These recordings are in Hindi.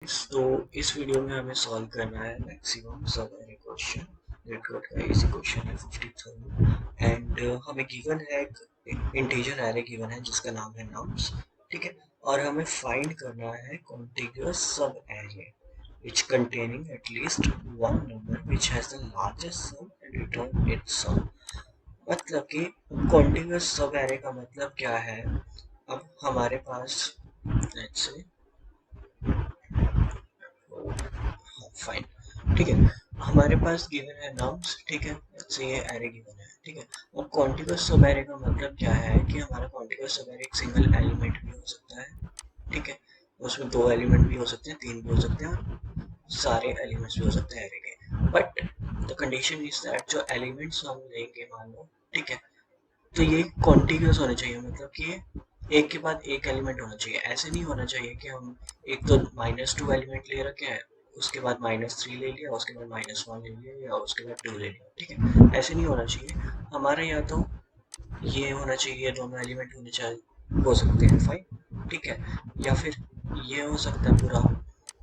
तो इस वीडियो में हमें सॉल्व करना है मैक्सिमम सब एरे क्वेश्चन। नेटवर्क का इजी क्वेश्चन है 53 एंड हमें गिवन है एक इंटीजर एरे गिवन है जिसका नाम है नम्स। ठीक है, और हमें फाइंड करना है कॉन्टिग्युअस सब array which containing at least one number which has the largest sum and return its sum। मतलब कि कॉन्टिग्युअस सब एरे का मतलब क्या है। अब हमारे पास let's say फाइन, ठीक है, हमारे पास गिवन है नम्स। ठीक है, से ये एरे गिवन है। ठीक है, और कॉन्टिग्युअस सब एरे का मतलब क्या है कि हमारा कॉन्टिग्युअस सब एरे एक सिंगल एलिमेंट भी हो सकता है। ठीक है, उसमें दो एलिमेंट भी हो सकते हैं, तीन भी हो सकते हैं, और सारे एलिमेंट्स भी हो सकते हैं एरे के। But the condition is that जो एलिमेंट्स हम लेंगे मान लो, ठीक है, तो ये कॉन्टिग्युअस होने चाहिए। मतलब कि एक के बाद एक एलिमेंट होना चाहिए। ऐसे नहीं होना चाहिए कि हम एक तो -2 एलिमेंट ले रखे हैं, उसके बाद -3 ले लिया, उसके बाद -1 ले लिया, या उसके बाद 2 ले लिया। ठीक है, ऐसे नहीं होना चाहिए हमारे। या तो ये होना चाहिए, दोनों एलिमेंट होने चाहिए, हो सकते हैं फाइन। ठीक है, या फिर ये हो सकता है पूरा,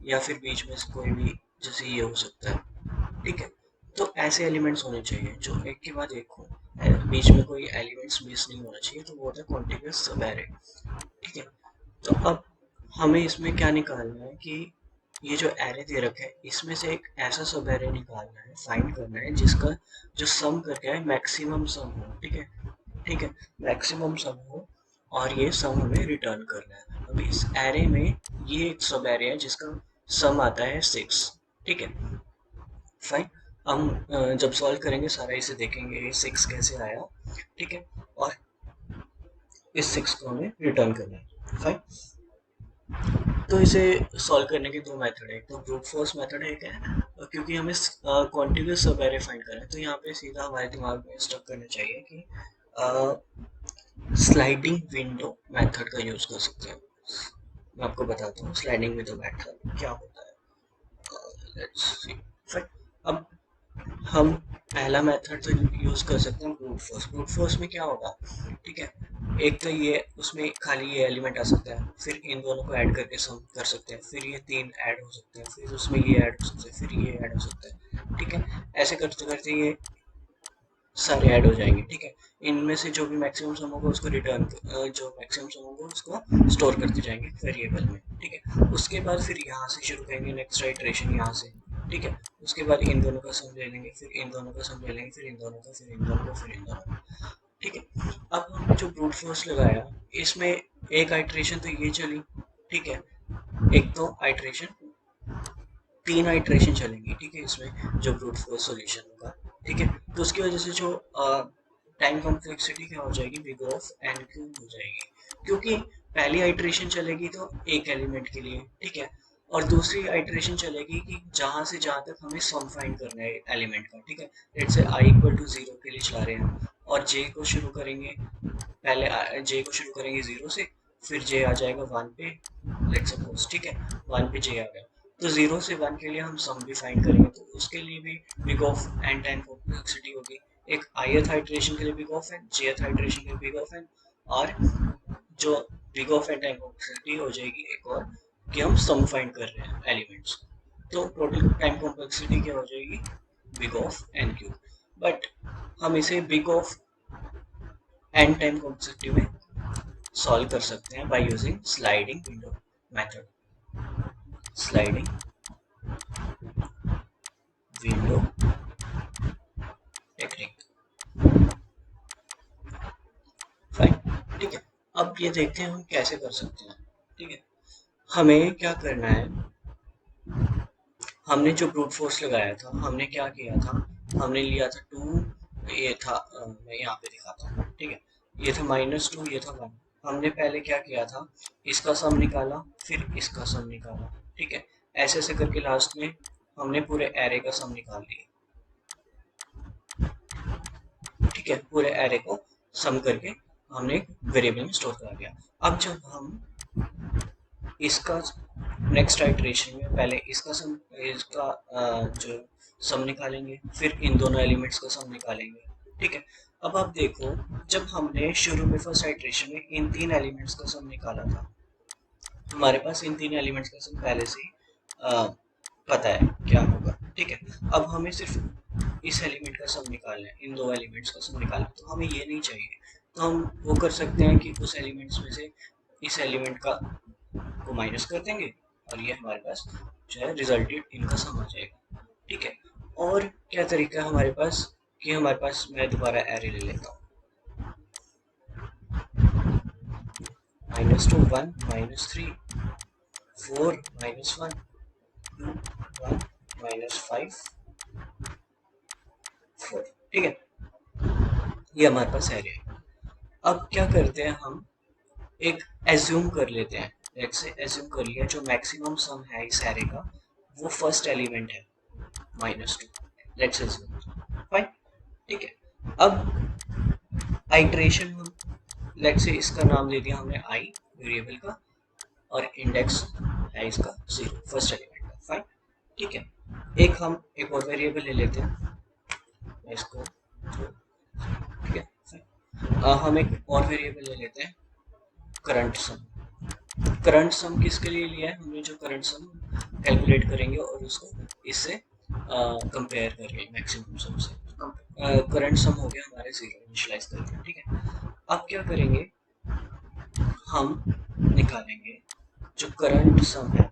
या फिर बीच में से कोई भी, जैसे ये हो सकता है। ठीक है, तो ऐसे एलिमेंट्स होने चाहिए जो एक के बाद एक हो, बीच में कोई एलिमेंट्स मिस नहीं होना चाहिए, तो वो होता है कॉन्टिग्युअस सब एरे। ठीक है, तो अब हमें इसमें क्या निकालना है कि ये जो एरे दे रखा है इसमें से एक ऐसा सब एरे निकालना है, फाइंड करना है, जिसका जो सम करके है मैक्सिमम सम हो। ठीक है, ठीक है, मैक्सिमम सम हो, और ये सम हमें रिटर्न करना है। अब इस एरे में ये एक सब एरे है जिसका सम आता है 6। ठीक है, फाइन। हम जब सॉल्व करेंगे सारा इसे देखेंगे ये 6 कैसे आया। ठीक है, और इस 6 को हमें रिटर्न करना है। फाइन, तो इसे सॉल्व करने के दो मेथड है। एक तो ब्रूट फोर्स मेथड है, एक है क्योंकि हमें कॉन्टिग्युअस सब एरे फाइंड करना है, तो यहाँ पे सीधा हमारे दिमाग में स्टक करना चाहिए कि स्लाइडिंग विंडो मेथड का यूज कर सकते हैं। मैं आपको बताता हूँ स्लाइडिंग विंडो मेथड क्या होता है। Let's see. अब हम पहला मेथड तो यूज कर सकते हैं ब्रूट फोर्स। ब्रूट फोर्स में क्या होगा, ठीक है, एक तो ये उसमें खाली ये एलिमेंट आ सकता है, फिर इन दोनों को ऐड करके सम कर सकते हैं, फिर ये तीन ऐड हो सकते हैं, फिर उसमें ये ऐड हो सकते हैं, फिर ये ऐड हो सकता है। ठीक है, ऐसे करते करते ये सारे ऐड हो जाएंगे। ठीक है, इनमें से जो भी मैक्सिमम सम होगा उसको रिटर्न, जो मैक्सिमम सम होगा उसको स्टोर करते जाएंगे वेरिएबल में। ठीक है, उसके बाद फिर यहाँ से शुरू करेंगे नेक्स्ट आइटरेशन यहाँ से। ठीक है, उसके बाद इन दोनों का सम ले लेंगे, फिर इन दोनों का सम ले लेंगे, फिर इन दोनों का, फिर इन दोनों का, फिर इन दोनों का। ठीक है, अब हमने जो ब्रूट फोर्स लगाया इसमें एक आइटरेशन तो ये चली। ठीक है, एक तो आइटरेशन, तीन आइटरेशन चलेंगी। ठीक है, इसमें जो ब्रूट फोर्स सॉल्यूशन होगा। ठीक है, तो उसकी वजह से जो टाइम कॉम्प्लेक्सिटी क्या हो जाएगी, बिग ऑफ एन क्यूब हो जाएगी, क्योंकि पहली आइटरेशन चलेगी तो एक एलिमेंट के लिए। ठीक है, और दूसरी आइटरेशन चलेगी कि जहां से जहां तक हमें सम फाइंड करना है एलिमेंट का। ठीक है, let's say i equal to 0 के लिए चला रहे हैं, और j को शुरू करेंगे, पहले j को शुरू करेंगे 0 से, फिर j आ जाएगा 1 पे, लेट्स सपोज। ठीक है, 1 पे j आ गया, तो 0 से 1 के लिए हम सम भी फाइंड करेंगे, तो उसके लिए भी big of n time complexity होगी। एक ith हाइड्रेशन के लिए big of n, jth iteration के लिए बिग ऑफ एन, और जो big of n time complexity हो जाएगी एक और, कि हम सम फाइंड कर रहे हैं एलिमेंट्स। तो टोटल टाइम कॉम्प्लेक्सिटी क्या हो जाएगी, big of n cube. But हम इसे big of n time complexity में सॉल्व कर सकते हैं by using sliding window method. Sliding window technique. Fine, ठीक है, अब ये देखते हैं हम कैसे कर सकते हैं। ठीक है, हमें क्या करना है, हमने जो ब्रूट फोर्स लगाया था हमने क्या किया था, हमने लिया था 2, ये था मैं यहाँ पे दिखाता हूँ। ठीक है, ये था -2, ये था 1। हमने पहले क्या किया था, इसका सम निकाला, फिर इसका सम निकाला। ठीक है, ऐसे ऐसे करके लास्ट में हमने पूरे एरे का सम निकाल लिया। ठीक है, पूरे एरे को सम करके हमने एक वेरिएबल में स्टोर कर दिया। अब जब हम इसका नेक्स्ट आइटरेशन में पहले इसका सम, इसका जो सम निकालेंगे, फिर इन दोनों एलिमेंट्स का सम निकालेंगे। ठीक है, अब आप देखो, जब हमने शुरू में फर्स्ट आइटरेशन में इन तीन एलिमेंट्स का सम निकाला था, हमारे पास इन तीन एलिमेंट्स का सम पहले से ही पता है क्या होगा, ठीक है। अब हमें सिर्फ इस एलिमेंट का सम निकालना है, इन दो एलिमेंट्स का सम निकालना है, तो हमें ये नहीं चाहिए। तो हम वो कर सकते हैं कि उस एलिमेंट्स में से इस एलिमेंट का को माइनस कर देंगे और ये हमारे पास जो है रिजल्टेड इनका सम आ जाएगा, ठीक है। और क्या तरीका है हमारे पास कि हमारे पास, मैं दोबारा एरे ले लेता हूँ, -2 1 -3 4 -1 2 1 -5 4, ठीक है। ये हमारे पास एरे है। अब क्या करते हैं, हम एक एज्यूम कर लेते हैं, लेट्स से एज्यूम कर लिया जो मैक्सिमम सम है इस एरे का वो फर्स्ट एलिमेंट है -2, लेट्स एज्यूम, फाइन, ठीक है। अब आइटरेशन हम लेट्स से इसका नाम दे दिया हमने आई वेरिएबल का, और इंडेक्स है इसका 0 फर्स्ट एलिमेंट का, फाइन, ठीक है। एक और वेरिएबल ले लेते हैं, इसको, ठीक है। हम एक और वेरिएबल ले लेते हैं करंट सम। करंट सम किसके लिए लिया है हमने, जो करंट सम कैलकुलेट करेंगे और उसको इससे कंपेयर करेंगे मैक्सिमम सम से। करंट सम हो गया हमारे 0 इनिशियलाइज करके, ठीक है। अब क्या करेंगे, हम निकालेंगे जो करंट सम है,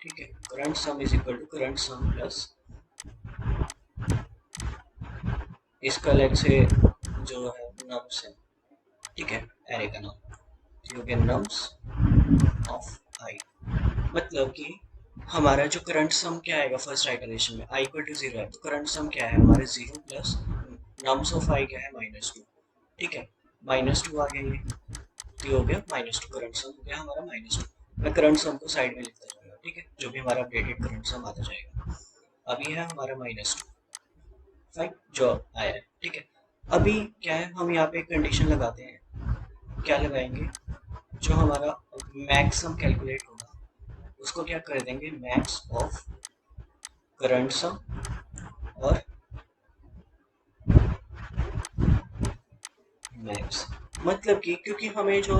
ठीक है। Current sum is equal to current sum plus इसका लेट्स से जो है नम्स है, ठीक है, एरे का नाम, जो कि नम्स ऑफ आई, मतलब कि हमारा जो करंट सम क्या आएगा फर्स्ट आइटरेशन में, आई इक्वल टू 0 है, तो करंट सम क्या है हमारे 0 प्लस नम्स ऑफ आई क्या है -2, ठीक है। -2 आ गया, ये हो गया -2, करंट सम हो गया हमारा -2। मैं करंट सम को साइड में लिखता जाऊंगा, ठीक है, जो भी हमारा अपडेटेड करंट सम आता जाएगा। अभी है हमारा -2, फाइन, जो आया है, ठीक है। अभी क्या है, हम यहाँ पे एक कंडीशन लगाते हैं, क्या लगाएंगे, जो हमारा मैक्स सम कैलकुलेट होगा उसको क्या कर देंगे, मैक्स ऑफ करंट सम और मैक्स, मतलब कि क्योंकि हमें जो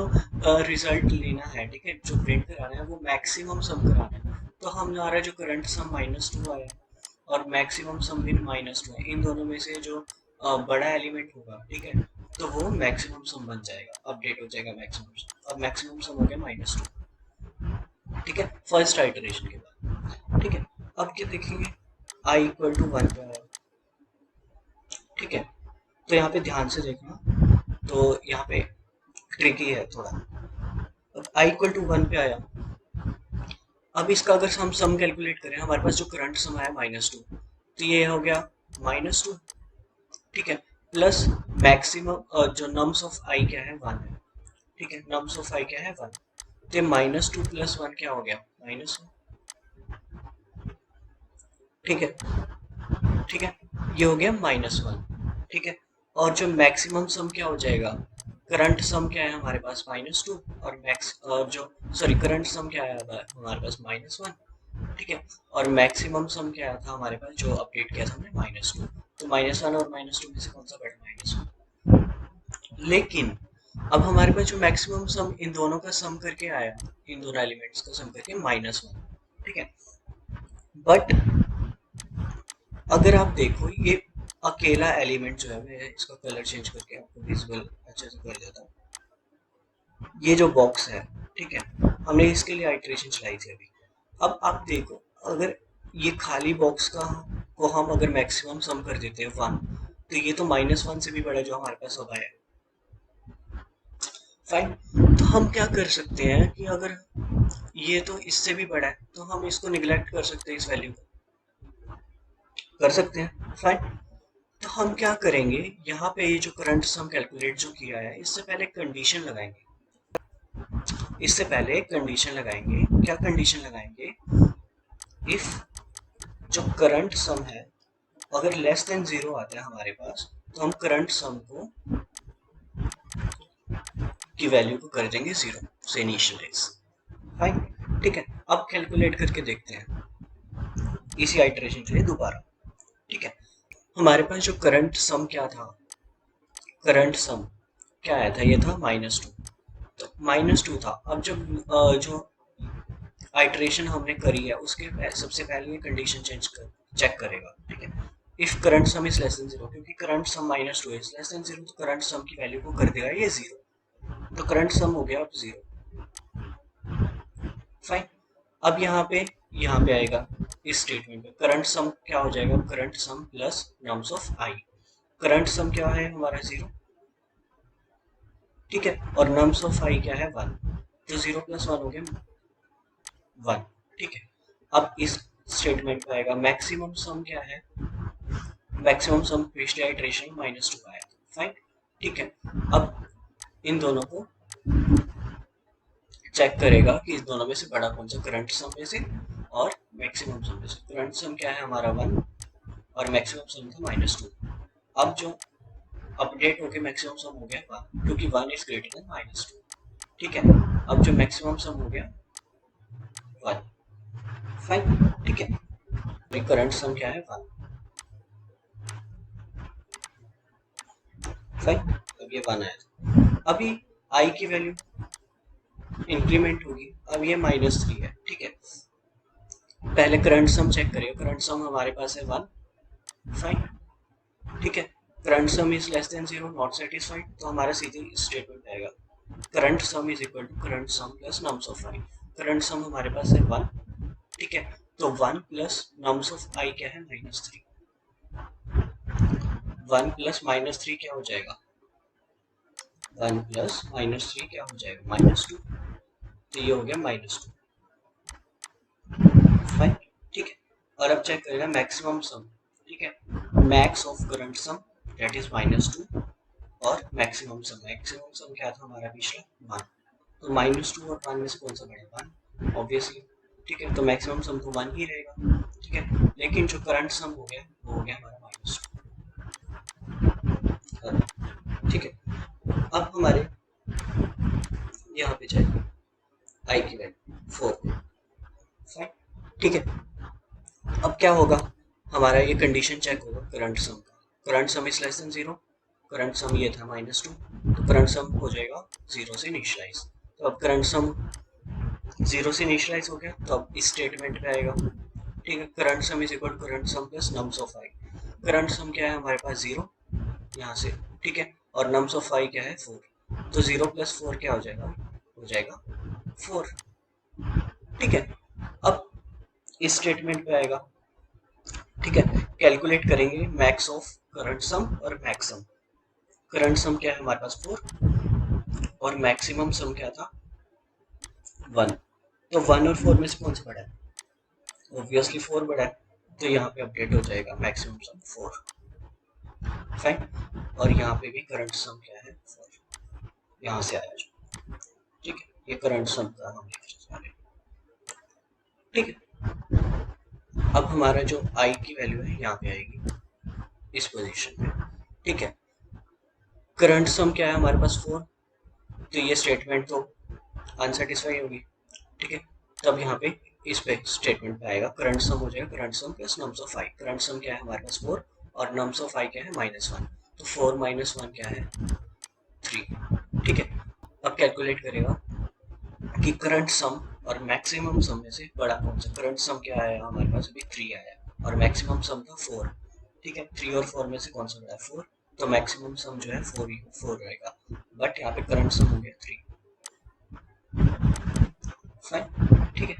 रिजल्ट लेना है, ठीक है, जो प्रिंट कराना है वो मैक्सिमम सम कराना है, तो हमारा जो करंट सम -2 आया और मैक्सिमम सम भी -2 है, इन दोनों में से जो बड़ा एलिमेंट होगा, ठीक है, तो वो मैक्सिमम सम बन जाएगा, अपडेट हो जाएगा मैक्सिमम सम। अब मैक्सिमम सम हो गया -2, ठीक है, फर्स्ट आइटरेशन के बाद, ठीक है। अब क्या देखेंगे, आई इक्वल टू 1 पे आया, ठीक है। तो यहाँ पे ध्यान से देखना, तो यहाँ पे ट्रिकी है थोड़ा। अब आई इक्वल टू 1 पे आया, अब इसका अगर हम सम कैलकुलेट करें, हमारे पास जो करंट सम आया -2, तो ये हो गया -2, ठीक है, प्लस मैक्सिमम जो नम्स ऑफ आई क्या है 1 है, ठीक है, नम्स ऑफ आई क्या है 1, तो -2 प्लस 1 क्या हो गया -1, ठीक है, ठीक है, ये हो गया -1, ठीक है। और जो मैक्सिमम सम क्या हो जाएगा, करंट सम क्या है हमारे पास -2, और मैक्स और जो सॉरी करंट सम क्या आया था हमारे पास -1, ठीक है, और मैक्सिमम सम क्या आया था हमारे पास जो अपडेट किया था हमने -2, तो -1 और -2 में से कौन सा बड़ा, -1। लेकिन अब हमारे पास जो मैक्सिमम सम इन दोनों का सम करके आया, इन दोनों एलिमेंट्स का सम करके -1, ठीक है। बट अगर आप देखो ये अकेला एलिमेंट जो है, मैं इसका कलर चेंज करके आपको विजुअल अच्छे से कर देता हूँ, ये जो बॉक्स है, ठीक है, हमने इसके लिए आइटरेशन चलाई थी अभी। अब आप देखो, अगर ये खाली बॉक्स का को हम अगर मैक्सिमम सम कर देते हैं 1, तो ये तो -1 से भी बड़ा जो हमारे पास अब आया, फाइन। तो हम क्या कर सकते हैं कि अगर ये तो इससे भी बड़ा है, तो हम इसको निगलेक्ट कर सकते हैं, इस वैल्यू को कर सकते हैं, फाइन। तो हम क्या करेंगे, यहाँ पे ये जो करंट सम कैलकुलेट जो किया है, इससे पहले कंडीशन लगाएंगे, इससे पहले कंडीशन लगाएंगे, क्या कंडीशन लगाएंगे, इफ जो करंट सम है अगर लेस देन 0 आता है हमारे पास, तो हम करंट सम को की वैल्यू को कर देंगे 0 से इनिशियलाइज, फाइन, ठीक है। अब कैलकुलेट करके देखते हैं इसी आइटरेशन के लिए दोबारा, ठीक है। हमारे पास जो करंट सम क्या था, करंट सम क्या आया था, ये था -2, तो -2 था। अब जब जो आइटरेशन हमने करी है उसके सबसे पहले ये कंडीशन चेक करेगा, ठीक है। If current sum is less than zero, क्योंकि current sum minus two is less than zero, तो करंट सम की वैल्यू को कर देगा ये जीरो, तो करंट सम हो गया अब जीरो। फाइन। अब यहाँ पे आएगा इस स्टेटमेंट में करंट सम क्या हो जाएगा, current sum plus nums of i. Current sum क्या है हमारा जीरो, ठीक है, और नम्स ऑफ आई क्या है वन, तो जीरो प्लस वन हो गया वन, ठीक है। अब इस स्टेटमेंट में आएगा मैक्सिमम सम क्या है, मैक्सिमम सम पिछले आइटरेशन माइनस टू आया, फाइन, ठीक है। अब इन दोनों को चेक करेगा कि इस दोनों में से बड़ा कौन सा, करंट सम में से और मैक्सिमम सम में से। करंट सम क्या है हमारा वन और मैक्सिमम सम था माइनस टू। अब जो अपडेट होके मैक्सिमम सम हो गया वन, क्योंकि one is greater than minus two, ठीक है। अब जो मैक्सिमम सम हो गया वन, फाइन, ठीक है। करंट सम क्या है वन, फाइन, अब ये वन आया। अभी आई की वैल्यू इंक्रीमेंट होगी, अब ये माइनस थ्री है, ठीक है। पहले करंट सम चेक करिए, करंट सम हमारे पास है वन, फाइन, ठीक है। Current sum is less than zero, not satisfied, तो हमारा सीधे स्टेटमेंट आएगा current sum is equal to current sum plus nums of i. Current sum हमारे पास है वन, ठीक है, तो one plus nums of i क्या है minus three, one plus minus three क्या हो जाएगा, वन प्लस माइनस थ्री क्या हो जाएगा माइनस टू, तो ये हो गया माइनस टू, फाइन, ठीक है। और अब चेक करेगा मैक्सिमम सम, ठीक है, max of current some that is minus two और मैक्सिमम सम क्या था हमारा पिछला वन, तो माइनस टू और वन में से कौन सा बड़ा, वन ऑब्वियसली, ठीक है, तो मैक्सिमम सम तो वन ही रहेगा, ठीक है। लेकिन जो करंट सम हो गया वो हो गया हमारा माइनस टू, ठीक है। अब हमारे यहाँ पे चाहिए आई की वैल्यू फोर, फाइन, ठीक है। अब क्या होगा, हमारा ये कंडीशन चेक होगा करंट सम का, current sum is less than zero, current सम ये था माइनस टू, तो करंट सम हो जाएगा जीरो से इनिशियलाइज, तो अब करंट सम जीरो से इनिशियलाइज हो गया, तो अब इस स्टेटमेंट पे आएगा, ठीक है, current sum is equal to current sum plus nums of i. Current sum क्या है हमारे पास जीरो यहाँ से, ठीक है, और नम्स ऑफ आई क्या है फोर, तो जीरो प्लस फोर क्या हो जाएगा फोर, ठीक है। अब इस स्टेटमेंट पे आएगा, ठीक है, कैलकुलेट करेंगे मैक्स ऑफ करंट सम और मैक्सम। करंट सम क्या है हमारे पास फोर और मैक्सिमम सम क्या था वन, तो वन और फोर में से कौन सा बड़ा है, ऑब्वियसली फोर बड़ा है, तो यहाँ पे अपडेट हो जाएगा मैक्सिमम सम फोर, फाइन, और यहाँ पे भी करंट सम क्या है फोर, यहाँ से आया जो, ठीक है, ये करंट सम का हम लिख रहे हैं, ठीक है। अब हमारा जो आई की वैल्यू है यहाँ पे आएगी इस पोजीशन पे, ठीक है। करंट सम क्या है हमारे पास फोर, तो ये स्टेटमेंट तो अनसेटिस्फाई होगी, ठीक है, तब यहाँ पे इस पे स्टेटमेंट पे आएगा करंट सम हो जाएगा current sum plus nums of i. Current sum क्या है हमारे पास फोर और नम्स ऑफ आई क्या है माइनस वन, तो फोर माइनस वन क्या है थ्री, ठीक है। अब कैलकुलेट करेगा कि करंट सम और मैक्सिमम सम में से बड़ा कौन सा, करंट सम क्या आया हमारे पास अभी थ्री आया और मैक्सिमम सम था फोर, ठीक है, थ्री और फोर में से कौन सा बड़ा है फोर, तो मैक्सिमम सम जो है फोर रहेगा, बट यहाँ पे करंट सम हो गया थ्री, फाइन, ठीक है।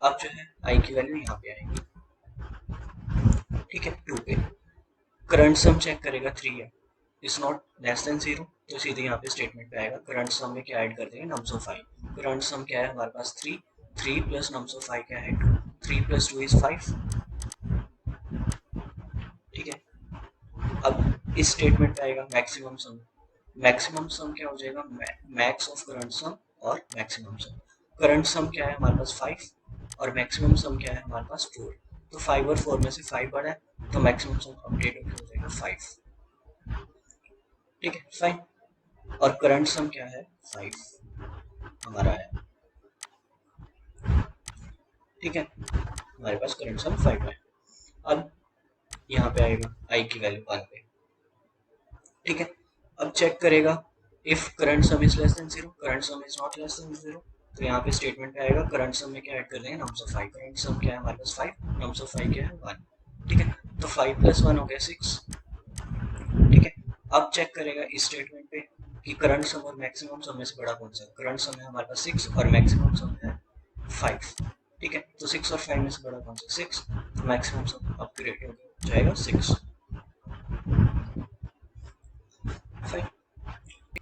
अब जो है आई की वैल्यू यहाँ पे आएगी, ठीक है, टू पे करंट सम चेक करेगा थ्री है, is not less than zero, तो सीधे यहाँ पे स्टेटमेंट पे आएगा करंट सम में क्या ऐड कर देंगे nums of i. Current sum क्या है हमारे पास three, three plus nums of i क्या है two, three plus two is five, ठीक है। अब इस स्टेटमेंट पे आएगा मैक्सिमम सम, मैक्सिमम सम क्या हो जाएगा मैक्स ऑफ करंट सम और मैक्सिमम सम। करंट सम क्या है हमारे पास फाइव और मैक्सिमम सम क्या है हमारे पास फोर, तो फाइव और फोर में से फाइव बड़ा है, तो मैक्सिमम सम अपडेट हो जाएगा फाइव, ठीक है, फाइन, और करंट सम क्या है फाइव हमारा है, ठीक है, हमारे पास करंट सम फाइव है। अब यहाँ पे आएगा आई की वैल्यू वन पे, ठीक है। अब चेक करेगा if current sum is less than zero, current sum is not less than zero, तो यहाँ पे स्टेटमेंट पे आएगा करंट सम में क्या ऐड कर देंगे, नम्स ऑफ 5। करंट सम क्या है हमारे पास 5, नम्स ऑफ 5 क्या है 1। ठीक है, तो 5 + 1 हो गया 6। ठीक है, अब चेक करेगा इस स्टेटमेंट पे कि करंट सम और मैक्सिमम सम में से बड़ा कौन सा है। करंट सम है हमारे पास 6 और मैक्सिमम सम है 5। ठीक है, तो 6 और 5 में से बड़ा कौन सा, 6। तो मैक्सिमम सम अपग्रेड हो जाएगा 6। फाइन,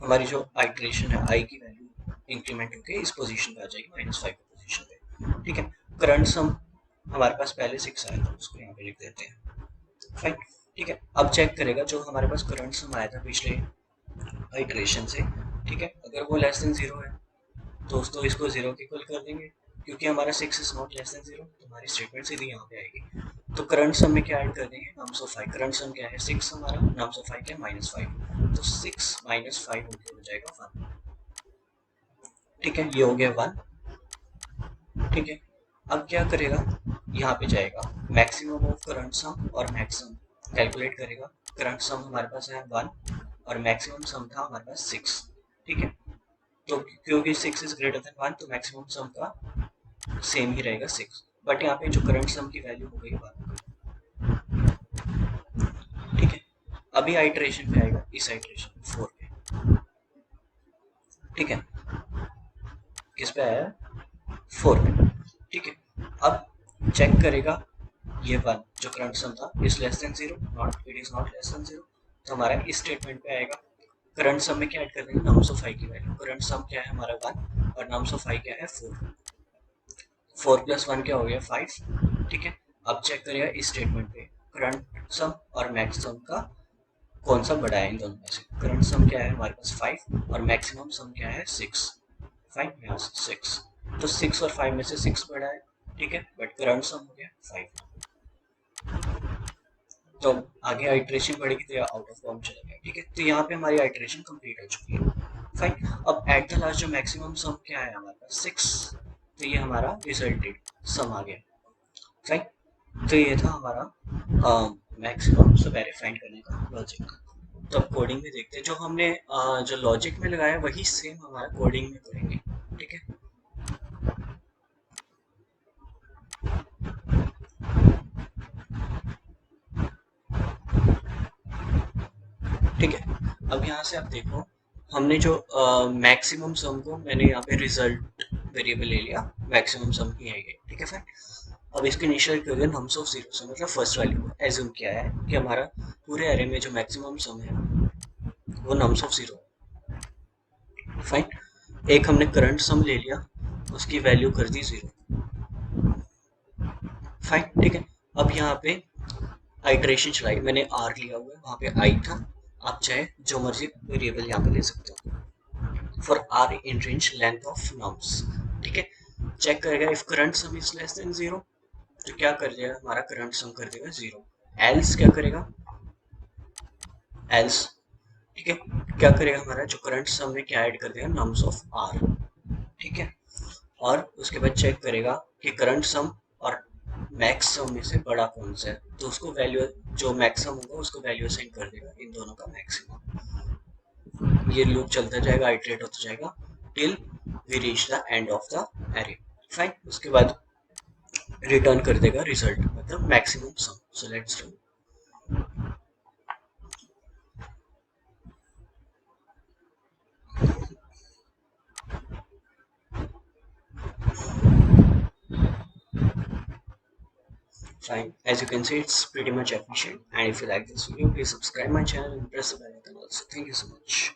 हमारी जो आइटरेशन है आई की वैल्यू इंक्रीमेंट होकर इस पोजीशन पे आ जाएगी -5 की पोजीशन पे। ठीक है, करंट सम हमारे पास पहले 6 आया था, उसको यहाँ पे लिख देते हैं। फाइन, ठीक है, अब चेक करेगा जो हमारे पास करंट सम आया था पिछले आइटरेशन से। ठीक है, अगर वो लेस देन 0 है दोस्तों इसको 0 के इक्वल कर देंगे, क्योंकि हमारा 6 इज नॉट लेस देन 0, तो हमारी स्टेटमेंट सीधी यहाँ पे आएगी। तो करंट सम में क्या ऐड कर देंगे, नम्स ऑफ 5। करंट सम क्या है 6 हमारा, नम्स ऑफ 5 क्या है -5, तो 6 - 5 होके हो जाएगा 1। ठीक है, ये हो गया 1। ठीक है, अब क्या करेगा, यहाँ पे जाएगा मैक्सिमम ऑफ करंट सम और मैक्सिमम कैलकुलेट करेगा। करंट सम हमारे पास है 1 और मैक्सिमम सम था हमारे पास 6। ठीक है, तो क्योंकि 6 इज ग्रेटर देन 1 तो मैक्सिमम सम का सेम ही रहेगा 6, बट यहाँ पे जो करंट सम की वैल्यू हो गई 1। ठीक है, अभी आइटरेशन पे आएगा, इस आइटरेशन 4 पे। ठीक है, किस पे आया, 4 पे। ठीक है, अब चेक करेगा ये 1 जो करंट सम था is less than 0, not, it is not less than 0, तो हमारा इस स्टेटमेंट पे आएगा। करंट सम में क्या ऐड कर देंगे, नम्स ऑफ 5 की वैल्यू। करंट सम क्या है हमारा 1 और नम्स ऑफ 5 क्या है 4। 4 + 1 क्या हो गया 5। ठीक है, अब चेक करेगा इस स्टेटमेंट पे करंट सम और मैक्स सम का कौन सा बड़ा है इन दोनों में से। करंट सम क्या है हमारे पास 5 और मैक्सिमम सम क्या है 6। 5 यहाँ से 6, तो 6 और 5 में से 6 बड़ा है। ठीक है, बट करंट सम हो गया 5, तो आगे आइटरेशन बढ़ेगी तो आउट ऑफ बाउंड चला गया। ठीक है, तो यहाँ पे हमारी आइटरेशन कंप्लीट हो चुकी है। फाइन, अब एट द लास्ट जो मैक्सिमम सम क्या है हमारे पास 6, तो ये हमारा रिजल्टेड सम आ गया। फाइन, तो ये था हमारा मैक्सिमम से वेरीफाइंड करने का लॉजिक। तो अब कोडिंग में देखते हैं, जो हमने जो लॉजिक में लगाया वही सेम हमारा कोडिंग में करेंगे। ठीक है, ठीक है, अब यहाँ से आप देखो हमने जो मैक्सिमम सम को मैंने यहाँ पे रिजल्ट वेरिएबल ले लिया, मैक्सिमम सम ही है ये। ठीक है, फाइन, अब इसके इनिशियल कर दिया नम्स ऑफ 0 से, मतलब फर्स्ट वैल्यू को एज्यूम किया है कि हमारा पूरे एरे में जो मैक्सिमम सम है वो नम्स ऑफ 0। फाइन, एक हमने करंट सम ले लिया, उसकी वैल्यू कर दी 0। फाइन, ठीक है, अब यहाँ पे आइटरेशन चलाई, मैंने आर लिया हुआ है, वहाँ पे आई था, आप चाहे जो मर्जी वेरिएबल यहाँ पे ले सकते हो for r in range length of nums. ठीक है, चेक करेगा if current sum is less than 0 तो क्या कर देगा, हमारा करंट सम कर देगा 0। एल्स क्या करेगा, एल्स, ठीक है, क्या करेगा हमारा जो करंट सम में क्या ऐड कर देगा, नम्स ऑफ आर। ठीक है, और उसके बाद चेक करेगा कि करंट सम और मैक्स सम में से बड़ा कौन सा है, तो उसको वैल्यू जो मैक्सिमम होगा उसको वैल्यू असाइन कर देगा इन दोनों का मैक्सिमम। ये लूप चलता जाएगा, आइटरेट होता जाएगा till we reach the end of the array. Fine, उसके बाद रिटर्न कर देगा रिजल्ट, मतलब maximum sum. So let's run. Fine, as you can see it's pretty much efficient, and if you like this video please subscribe my channel and press the bell icon also. Thank you so much.